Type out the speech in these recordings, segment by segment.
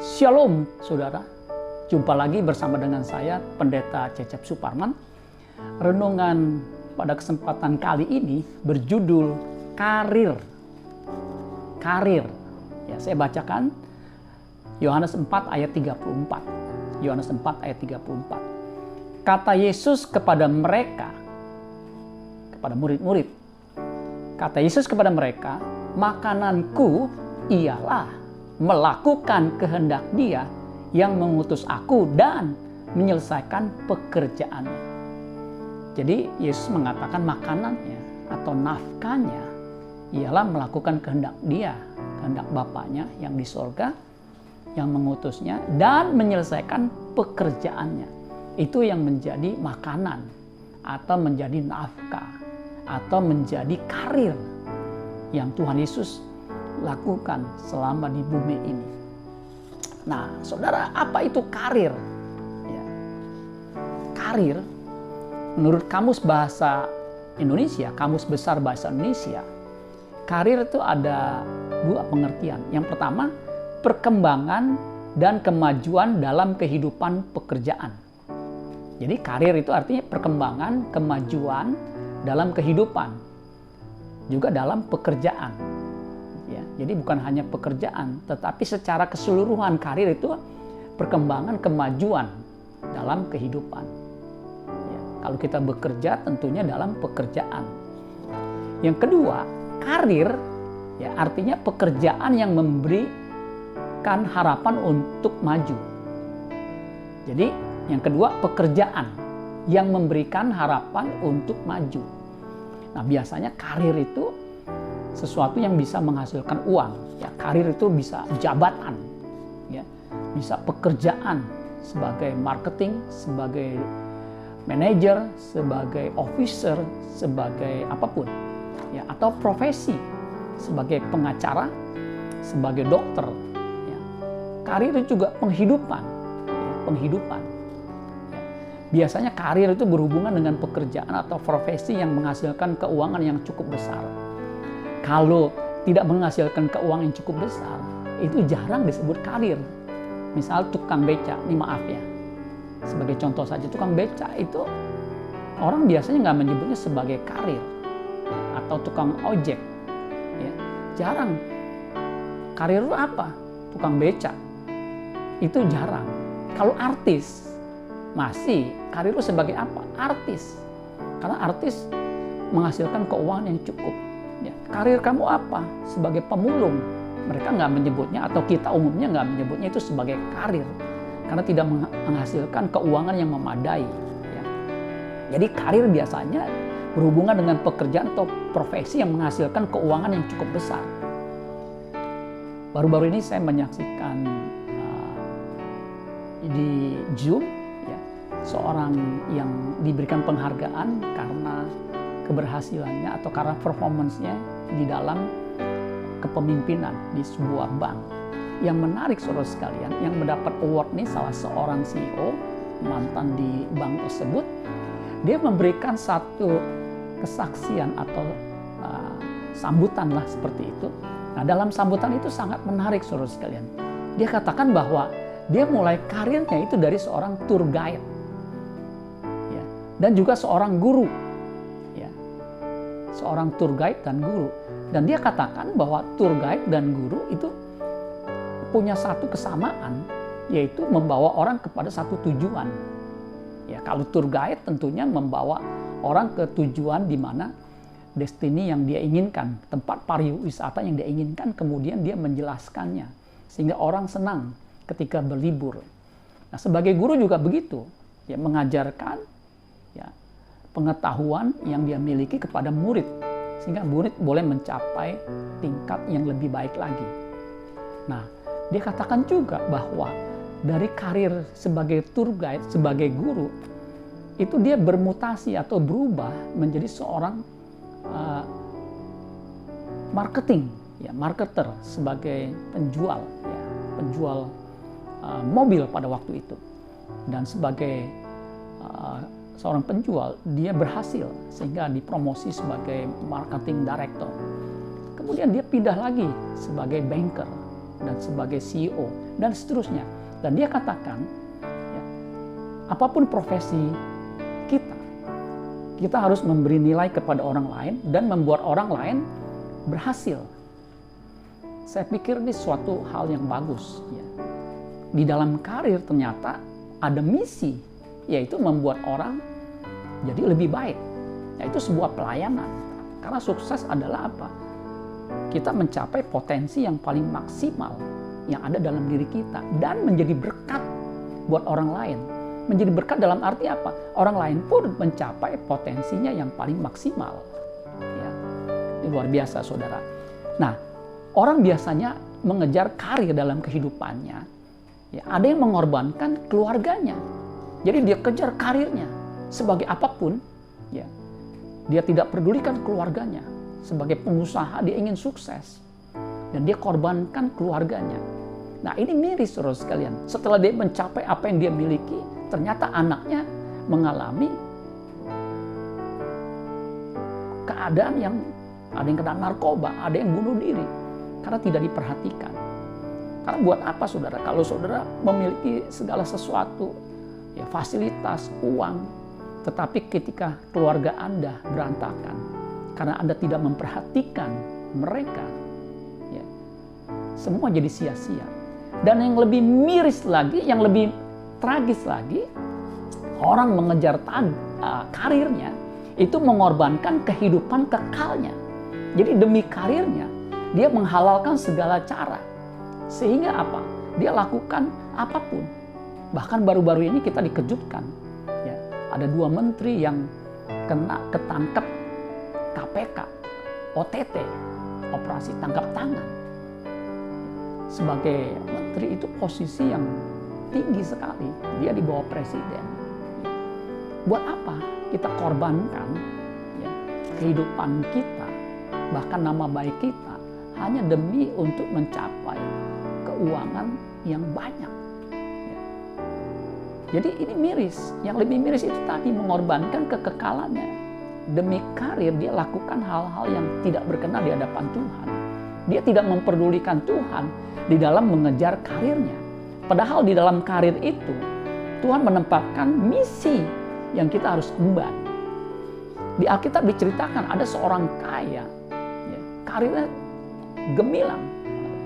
Shalom saudara, jumpa lagi bersama dengan saya Pendeta Cecep Suparman. Renungan pada kesempatan kali ini berjudul Karir. Karir. Ya, saya bacakan Yohanes 4 ayat 34. Yohanes 4 ayat 34. Kata Yesus kepada mereka, kepada murid-murid. Kata Yesus kepada mereka, makananku ialah melakukan kehendak Dia yang mengutus aku dan menyelesaikan pekerjaannya. Jadi Yesus mengatakan makanannya atau nafkahnya ialah melakukan kehendak Dia, kehendak Bapaknya yang di sorga, yang mengutusnya dan menyelesaikan pekerjaannya. Itu yang menjadi makanan atau menjadi nafkah atau menjadi karir yang Tuhan Yesus lakukan selama di bumi ini. Nah, saudara, apa itu karir? Ya. Karir, menurut Kamus Bahasa Indonesia, Kamus Besar Bahasa Indonesia, karir itu ada dua pengertian. Yang pertama, perkembangan dan kemajuan dalam kehidupan pekerjaan. Jadi karir itu artinya perkembangan, kemajuan dalam kehidupan, juga dalam pekerjaan. Ya, jadi bukan hanya pekerjaan, tetapi secara keseluruhan karir itu perkembangan kemajuan dalam kehidupan. Ya, kalau kita bekerja tentunya dalam pekerjaan. Yang kedua, karir ya artinya pekerjaan yang memberikan harapan untuk maju. Jadi yang kedua, pekerjaan yang memberikan harapan untuk maju. Nah, biasanya karir itu sesuatu yang bisa menghasilkan uang. Ya, karir itu bisa jabatan, ya, bisa pekerjaan sebagai marketing, sebagai manajer, sebagai officer, sebagai apapun, ya, atau profesi sebagai pengacara, sebagai dokter. Ya. Karir itu juga penghidupan, ya, penghidupan. Ya. Biasanya karir itu berhubungan dengan pekerjaan atau profesi yang menghasilkan keuangan yang cukup besar. Kalau tidak menghasilkan keuangan yang cukup besar, itu jarang disebut karir. Misal tukang beca, ini maaf ya. Sebagai contoh saja, tukang beca itu orang biasanya nggak menyebutnya sebagai karir. Atau tukang ojek. Ya, jarang. Karir itu apa? Tukang beca. Itu jarang. Kalau artis, masih. Karir itu sebagai apa? Artis. Karena artis menghasilkan keuangan yang cukup. Ya, karir kamu apa? Sebagai pemulung. Mereka nggak menyebutnya, atau kita umumnya nggak menyebutnya itu sebagai karir. Karena tidak menghasilkan keuangan yang memadai. Ya. Jadi karir biasanya berhubungan dengan pekerjaan atau profesi yang menghasilkan keuangan yang cukup besar. Baru-baru ini saya menyaksikan di Zoom, ya, seorang yang diberikan penghargaan karena keberhasilannya atau karena performance-nya di dalam kepemimpinan di sebuah bank. Yang menarik saudara sekalian, yang mendapat award nih salah seorang CEO mantan di bank tersebut, dia memberikan satu kesaksian atau sambutan lah seperti itu. Nah, dalam sambutan itu sangat menarik saudara sekalian. Dia katakan bahwa dia mulai karirnya itu dari seorang tour guide, ya, dan juga seorang guru. Seorang tour guide dan guru. Dan dia katakan bahwa tour guide dan guru itu punya satu kesamaan, yaitu membawa orang kepada satu tujuan. Ya, kalau tour guide tentunya membawa orang ke tujuan di mana destiny yang dia inginkan, tempat pariwisata yang dia inginkan, kemudian dia menjelaskannya sehingga orang senang ketika berlibur. Nah, sebagai guru juga begitu, ya, mengajarkan ya pengetahuan yang dia miliki kepada murid, sehingga murid boleh mencapai tingkat yang lebih baik lagi. Nah, dia katakan juga bahwa dari karir sebagai tour guide, sebagai guru, itu dia bermutasi atau berubah menjadi seorang marketing, ya, marketer, sebagai penjual, ya, penjual mobil pada waktu itu. Dan sebagai seorang penjual, dia berhasil sehingga dipromosi sebagai marketing director. Kemudian dia pindah lagi sebagai banker, dan sebagai CEO dan seterusnya. Dan dia katakan, ya, apapun profesi kita harus memberi nilai kepada orang lain dan membuat orang lain berhasil. Saya pikir ini suatu hal yang bagus. Ya. Di dalam karir ternyata ada misi, yaitu membuat orang jadi lebih baik. Yaitu sebuah pelayanan. Karena sukses adalah apa? Kita mencapai potensi yang paling maksimal yang ada dalam diri kita dan menjadi berkat buat orang lain. Menjadi berkat dalam arti apa? Orang lain pun mencapai potensinya yang paling maksimal. Ya. Ini luar biasa, saudara. Nah, orang biasanya mengejar karir dalam kehidupannya. Ya, ada yang mengorbankan keluarganya. Jadi dia kejar karirnya sebagai apapun. Ya, dia tidak pedulikan keluarganya. Sebagai pengusaha dia ingin sukses. Dan dia korbankan keluarganya. Nah, ini miris, saudara sekalian. Setelah dia mencapai apa yang dia miliki, ternyata anaknya mengalami keadaan yang ada yang kena narkoba, ada yang bunuh diri karena tidak diperhatikan. Karena buat apa, saudara? Kalau saudara memiliki segala sesuatu, ya, fasilitas, uang, tetapi ketika keluarga Anda berantakan karena Anda tidak memperhatikan mereka, ya, semua jadi sia-sia. Dan yang lebih miris lagi, yang lebih tragis lagi, orang mengejar karirnya itu mengorbankan kehidupan kekalnya. Jadi demi karirnya dia menghalalkan segala cara. Sehingga apa? Dia lakukan apapun. Bahkan baru-baru ini kita dikejutkan. Ya, ada 2 menteri yang ketangkep KPK, OTT, operasi tangkap tangan. Sebagai menteri itu posisi yang tinggi sekali, dia di bawah presiden. Buat apa kita korbankan, ya, kehidupan kita, bahkan nama baik kita, hanya demi untuk mencapai keuangan yang banyak. Ya. Jadi ini miris. Yang lebih miris itu tadi mengorbankan kekekalannya. Demi karir dia lakukan hal-hal yang tidak berkenan di hadapan Tuhan. Dia tidak memperdulikan Tuhan di dalam mengejar karirnya. Padahal di dalam karir itu, Tuhan menempatkan misi yang kita harus emban. Di Alkitab diceritakan ada seorang kaya, ya, karirnya gemilang,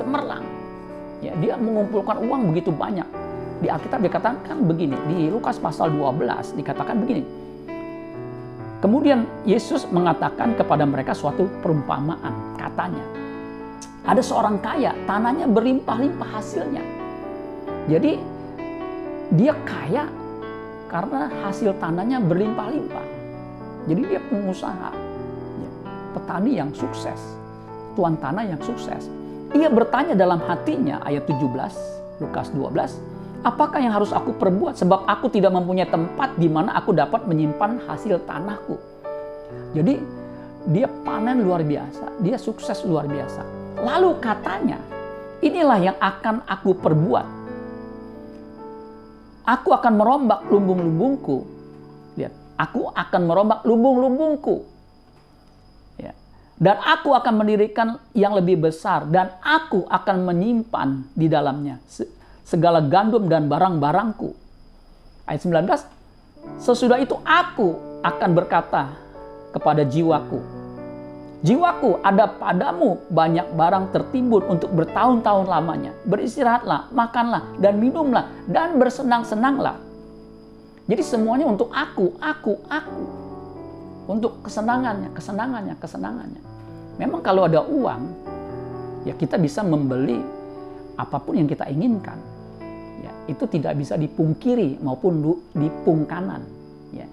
cemerlang. Ya, dia mengumpulkan uang begitu banyak. Di Alkitab dikatakan begini, di Lukas pasal 12 dikatakan begini. Kemudian Yesus mengatakan kepada mereka suatu perumpamaan, katanya, ada seorang kaya, tanahnya berlimpah-limpah hasilnya. Jadi dia kaya karena hasil tanahnya berlimpah-limpah. Jadi dia pengusaha, ya, petani yang sukses, tuan tanah yang sukses. Ia bertanya dalam hatinya, ayat 17, Lukas 12, apakah yang harus aku perbuat sebab aku tidak mempunyai tempat di mana aku dapat menyimpan hasil tanahku. Jadi dia panen luar biasa, dia sukses luar biasa. Lalu katanya, inilah yang akan aku perbuat. Aku akan merombak lumbung-lumbungku. Lihat, aku akan merombak lumbung-lumbungku. Ya. Dan aku akan mendirikan yang lebih besar. Dan aku akan menyimpan di dalamnya segala gandum dan barang-barangku. Ayat 19. Sesudah itu aku akan berkata kepada jiwaku, jiwaku, ada padamu banyak barang tertimbun untuk bertahun-tahun lamanya. Beristirahatlah, makanlah, dan minumlah, dan bersenang-senanglah. Jadi semuanya untuk aku. Untuk kesenangannya. Memang kalau ada uang, ya kita bisa membeli apapun yang kita inginkan. Ya, itu tidak bisa dipungkiri maupun dipungkanan. Ya,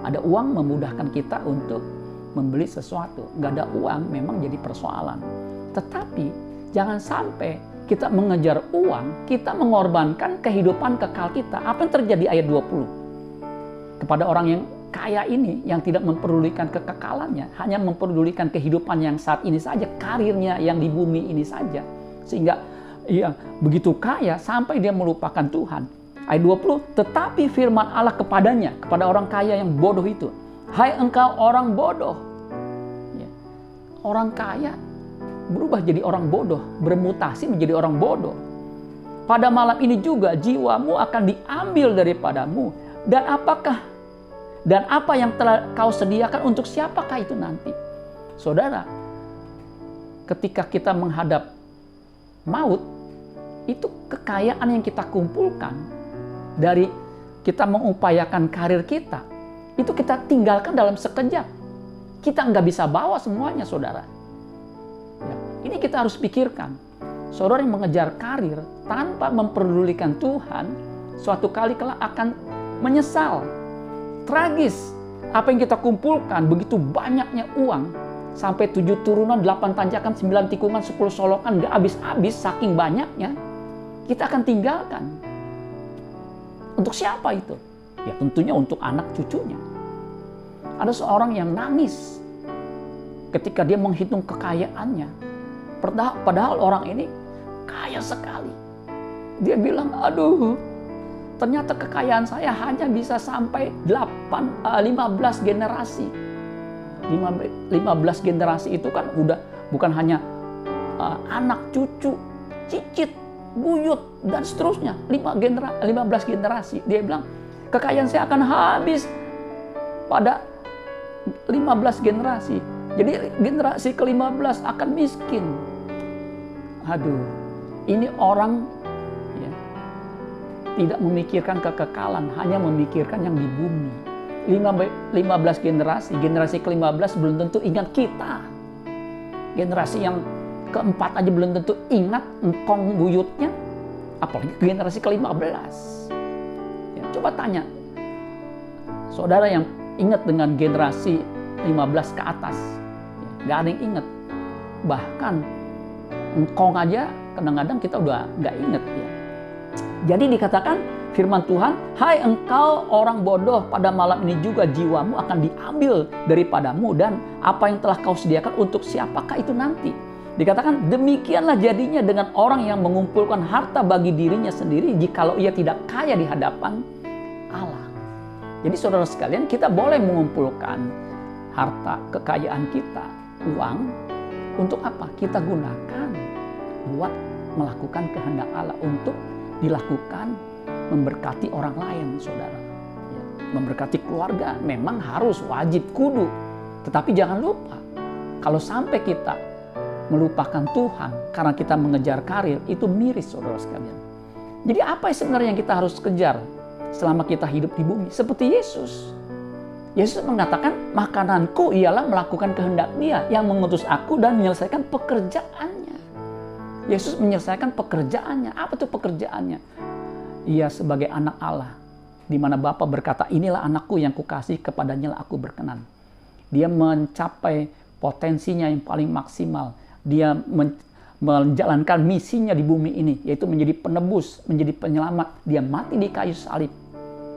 ada uang memudahkan kita untuk membeli sesuatu. Nggak ada uang memang jadi persoalan. Tetapi jangan sampai kita mengejar uang, kita mengorbankan kehidupan kekal kita. Apa yang terjadi ayat 20? Kepada orang yang kaya ini, yang tidak memperdulikan kekekalannya, hanya memperdulikan kehidupan yang saat ini saja, karirnya yang di bumi ini saja. Sehingga ia begitu kaya sampai dia melupakan Tuhan. Ayat 20, tetapi firman Allah kepadanya, kepada orang kaya yang bodoh itu, hai engkau orang bodoh. Orang kaya berubah jadi orang bodoh, bermutasi menjadi orang bodoh. Pada malam ini juga jiwamu akan diambil daripadamu. Dan apa yang telah kau sediakan untuk siapakah itu nanti? Saudara, ketika kita menghadap maut, itu kekayaan yang kita kumpulkan dari kita mengupayakan karir kita, itu kita tinggalkan dalam sekejap. Kita nggak bisa bawa semuanya, saudara. Ya, ini kita harus pikirkan. Saudara yang mengejar karir tanpa memperdulikan Tuhan, suatu kali kelak akan menyesal. Tragis. Apa yang kita kumpulkan, begitu banyaknya uang, sampai 7 turunan, 8 tanjakan, 9 tikungan, 10 solokan, nggak habis-habis, saking banyaknya, kita akan tinggalkan. Untuk siapa itu? Ya tentunya untuk anak cucunya. Ada seorang yang nangis ketika dia menghitung kekayaannya. Padahal orang ini kaya sekali. Dia bilang, aduh, ternyata kekayaan saya hanya bisa sampai 15 generasi. 15 generasi itu kan udah bukan hanya anak, cucu, cicit, buyut, dan seterusnya. 15 generasi. Dia bilang, kekayaan saya akan habis pada 15 generasi. Jadi generasi ke-15 akan miskin. Aduh, ini orang ya, tidak memikirkan kekekalan, hanya memikirkan yang di bumi. 15 generasi ke-15 belum tentu ingat kita. Generasi yang keempat aja belum tentu ingat engkong buyutnya, apalagi generasi ke-15. Ya, coba tanya, saudara yang ingat dengan generasi 15 ke atas, ya, gak ada yang ingat. Bahkan engkong aja kadang-kadang kita udah gak inget ya. Jadi dikatakan firman Tuhan, hai engkau orang bodoh, pada malam ini juga jiwamu akan diambil daripadamu, dan apa yang telah kau sediakan untuk siapakah itu nanti? Dikatakan demikianlah jadinya dengan orang yang mengumpulkan harta bagi dirinya sendiri, jikalau ia tidak kaya di hadapan Allah. Jadi saudara sekalian, kita boleh mengumpulkan harta, kekayaan kita, uang, untuk apa? Kita gunakan buat melakukan kehendak Allah, untuk dilakukan memberkati orang lain, saudara. Ya, memberkati keluarga memang harus, wajib, kudu. Tetapi jangan lupa, kalau sampai kita melupakan Tuhan karena kita mengejar karir, itu miris, saudara sekalian. Jadi apa sebenarnya yang kita harus kejar selama kita hidup di bumi? Seperti Yesus. Yesus mengatakan, makananku ialah melakukan kehendak Dia yang mengutus aku dan menyelesaikan pekerjaannya. Yesus menyelesaikan pekerjaannya. Apa tuh pekerjaannya? Ia sebagai anak Allah, di mana Bapa berkata, inilah anakku yang kukasih, kepadanya lah aku berkenan. Dia mencapai potensinya yang paling maksimal. Dia menjalankan misinya di bumi ini, yaitu menjadi penebus, menjadi penyelamat. Dia mati di kayu salib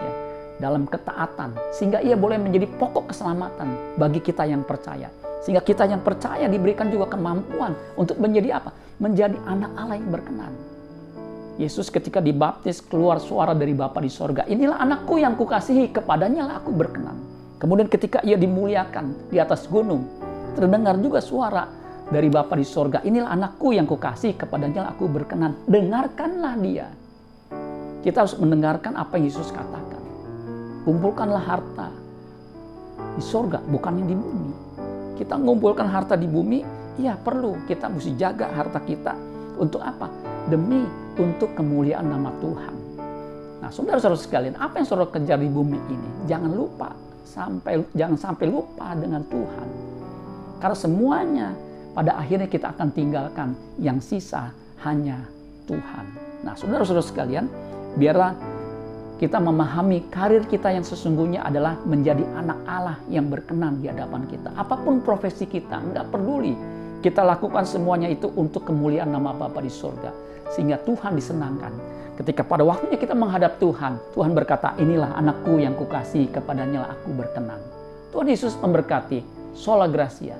ya, dalam ketaatan, sehingga ia boleh menjadi pokok keselamatan bagi kita yang percaya. Sehingga kita yang percaya diberikan juga kemampuan untuk menjadi apa? Menjadi anak Allah yang berkenan. Yesus ketika dibaptis keluar suara dari Bapa di sorga, inilah anakku yang kukasihi, kepadanya lah aku berkenan. Kemudian ketika ia dimuliakan di atas gunung, terdengar juga suara dari Bapa di sorga, inilah anakku yang kukasihi, kepadanya lah aku berkenan. Dengarkanlah dia. Kita harus mendengarkan apa yang Yesus katakan. Kumpulkanlah harta di sorga, bukan yang di bumi. Kita mengumpulkan harta di bumi, ya perlu. Kita mesti jaga harta kita. Untuk apa? Demi untuk kemuliaan nama Tuhan. Nah, saudara-saudara sekalian, apa yang saudara kejar di bumi ini? Jangan sampai lupa dengan Tuhan. Karena semuanya pada akhirnya kita akan tinggalkan, yang sisa hanya Tuhan. Nah, saudara-saudara sekalian, biarlah kita memahami karir kita yang sesungguhnya adalah menjadi anak Allah yang berkenan di hadapan kita. Apapun profesi kita, enggak peduli. Kita lakukan semuanya itu untuk kemuliaan nama Bapa di surga. Sehingga Tuhan disenangkan. Ketika pada waktunya kita menghadap Tuhan, Tuhan berkata, inilah anakku yang kukasihi, kepadanya lah aku berkenan. Tuhan Yesus memberkati. Sola Gracia.